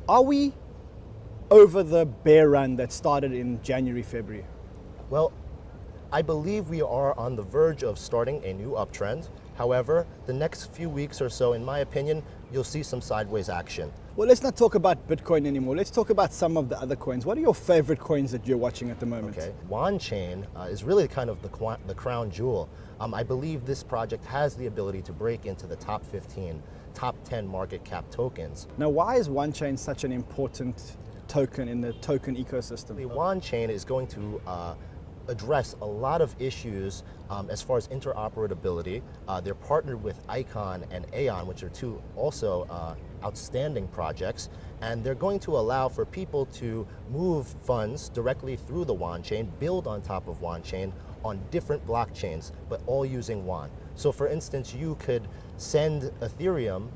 Are we over the bear run that started in January, February? Well, I believe we are on the verge of starting a new uptrend. However, the next few weeks or so, in my opinion, you'll see some sideways action. Well, let's not talk about Bitcoin anymore. Let's talk about some of the other coins. What are your favorite coins that you're watching at the moment? Okay, Yuan Chain is really kind of the crown jewel. I believe this project has the ability to break into the top 15, top 10 market cap tokens. Now, why is OneChain such an important token in the token ecosystem? The Yuan Chain is going to address a lot of issues as far as interoperability. They're partnered with Icon and Aeon, which are two also outstanding projects, and they're going to allow for people to move funds directly through the Yuan Chain, build on top of Yuan Chain on different blockchains, but all using Yuan. So for instance, you could send Ethereum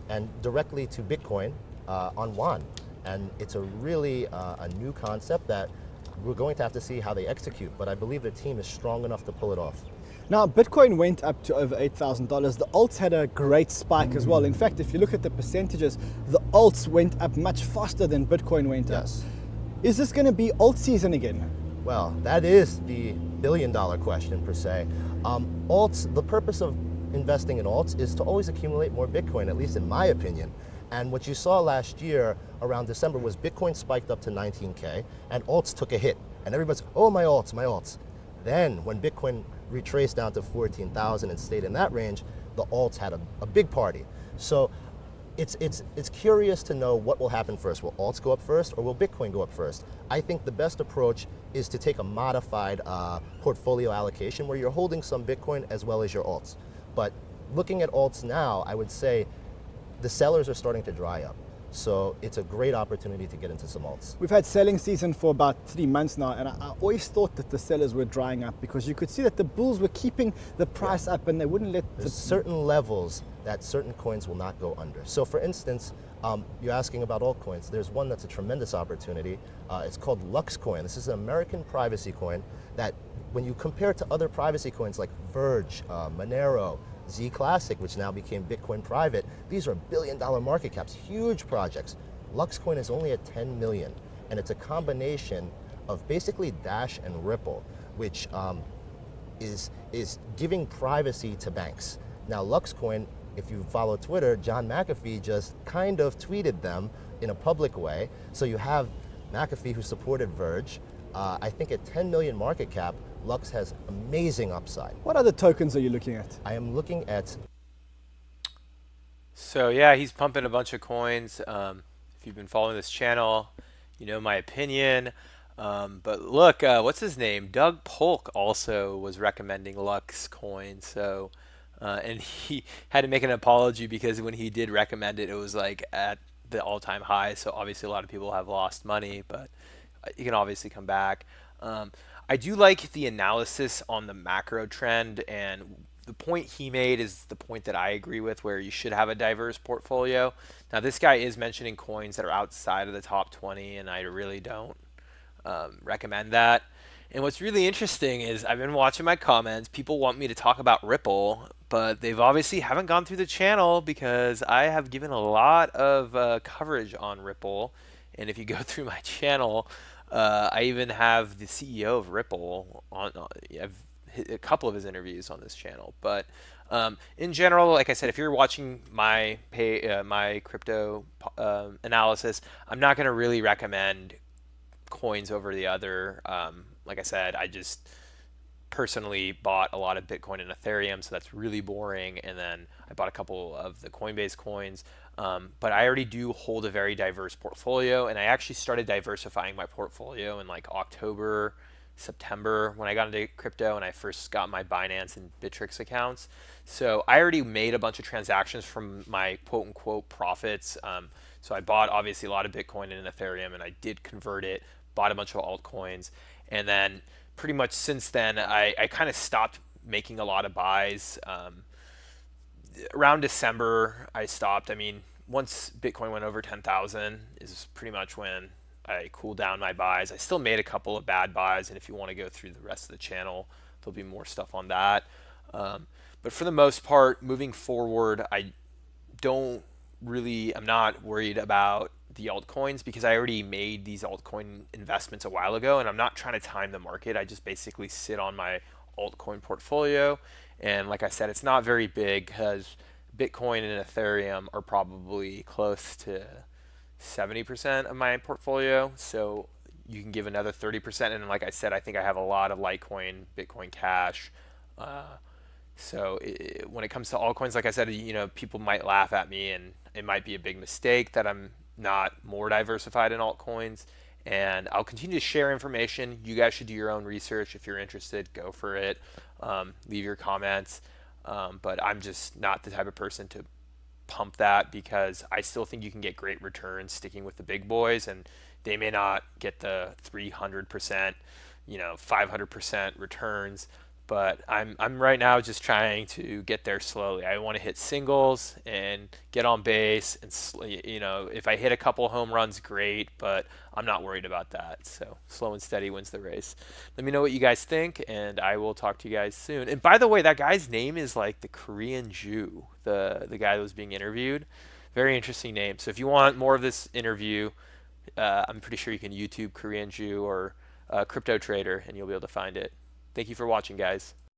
and directly to Bitcoin on Yuan, and it's a really a new concept that we're going to have to see how they execute, but I believe the team is strong enough to pull it off. Now, Bitcoin went up to over $8,000. The alts had a great spike as well. In fact, if you look at the percentages, the alts went up much faster than Bitcoin went up. Yes. Is this going to be alt season again? Well, that is the billion-dollar question per se. Alts, the purpose of investing in alts is to always accumulate more Bitcoin, at least in my opinion. And what you saw last year around December was Bitcoin spiked up to 19K and alts took a hit. And everybody's, oh, my alts, my alts. Then when Bitcoin retraced down to 14,000 and stayed in that range, the alts had a big party. So it's curious to know what will happen first. Will alts go up first or will Bitcoin go up first? I think the best approach is to take a modified portfolio allocation where you're holding some Bitcoin as well as your alts. But looking at alts now, I would say the sellers are starting to dry up. So it's a great opportunity to get into some alts. We've had selling season for about 3 months now, and I always thought that the sellers were drying up because you could see that the bulls were keeping the price up and they wouldn't let There's certain levels that certain coins will not go under. So for instance, you're asking about altcoins. There's one that's a tremendous opportunity. It's called Luxcoin. This is an American privacy coin that when you compare it to other privacy coins like Verge, Monero, Z Classic, which now became Bitcoin Private, these are billion-dollar market caps, huge projects. Luxcoin is only at 10 million, and it's a combination of basically Dash and Ripple, which is giving privacy to banks. Now, Luxcoin, if you follow Twitter, John McAfee just kind of tweeted them in a public way. So you have McAfee, who supported Verge. I think at 10 million market cap, Lux has amazing upside. What other tokens are you looking at? I am looking at... So yeah, he's pumping a bunch of coins. If you've been following this channel, you know my opinion. But look, what's his name? Doug Polk also was recommending Lux coin. So, and he had to make an apology because when he did recommend it, it was like at the all-time high. So obviously a lot of people have lost money, but you can obviously come back. I do like the analysis on the macro trend, and the point he made is the point that I agree with, where you should have a diverse portfolio. Now, this guy is mentioning coins that are outside of the top 20, and I really don't recommend that. And what's really interesting is I've been watching my comments. People want me to talk about Ripple, but they've obviously haven't gone through the channel because I have given a lot of coverage on Ripple. And if you go through my channel, I even have the CEO of Ripple on. I've hit a couple of his interviews on this channel. But in general, like I said, if you're watching my my crypto analysis, I'm not going to really recommend coins over the other. Like I said, I just personally bought a lot of Bitcoin and Ethereum, so that's really boring. And then I bought a couple of the Coinbase coins. But I already do hold a very diverse portfolio, and I actually started diversifying my portfolio in like October, September when I got into crypto and I first got my Binance and Bittrex accounts. So I already made a bunch of transactions from my quote unquote profits. So I bought obviously a lot of Bitcoin and Ethereum, and I did convert it, bought a bunch of altcoins, and then pretty much since then I kind of stopped making a lot of buys. Around December I stopped. I mean, once Bitcoin went over 10,000 is pretty much when I cooled down my buys. I still made a couple of bad buys, and if you want to go through the rest of the channel, there'll be more stuff on that. But for the most part, moving forward, I'm not worried about the altcoins because I already made these altcoin investments a while ago, and I'm not trying to time the market. I just basically sit on my altcoin portfolio, and like I said, it's not very big because Bitcoin and Ethereum are probably close to 70% of my portfolio. So you can give another 30%, and like I said, I think I have a lot of Litecoin, Bitcoin Cash. Uh, when it comes to altcoins, like I said, people might laugh at me, and it might be a big mistake that I'm not more diversified in altcoins. And I'll continue to share information. You guys should do your own research. If you're interested, go for it. Leave your comments. But I'm just not the type of person to pump that because I still think you can get great returns sticking with the big boys, and they may not get the 300%, 500% returns, but I'm right now just trying to get there slowly. I want to hit singles and get on base, and if I hit a couple home runs, great, but I'm not worried about that. So slow and steady wins the race. Let me know what you guys think, and I will talk to you guys soon. And by the way, that guy's name is like the Korean Jew, the guy that was being interviewed. Very interesting name. So if you want more of this interview, I'm pretty sure you can YouTube Korean Jew or Crypto Trader, and you'll be able to find it. Thank you for watching, guys.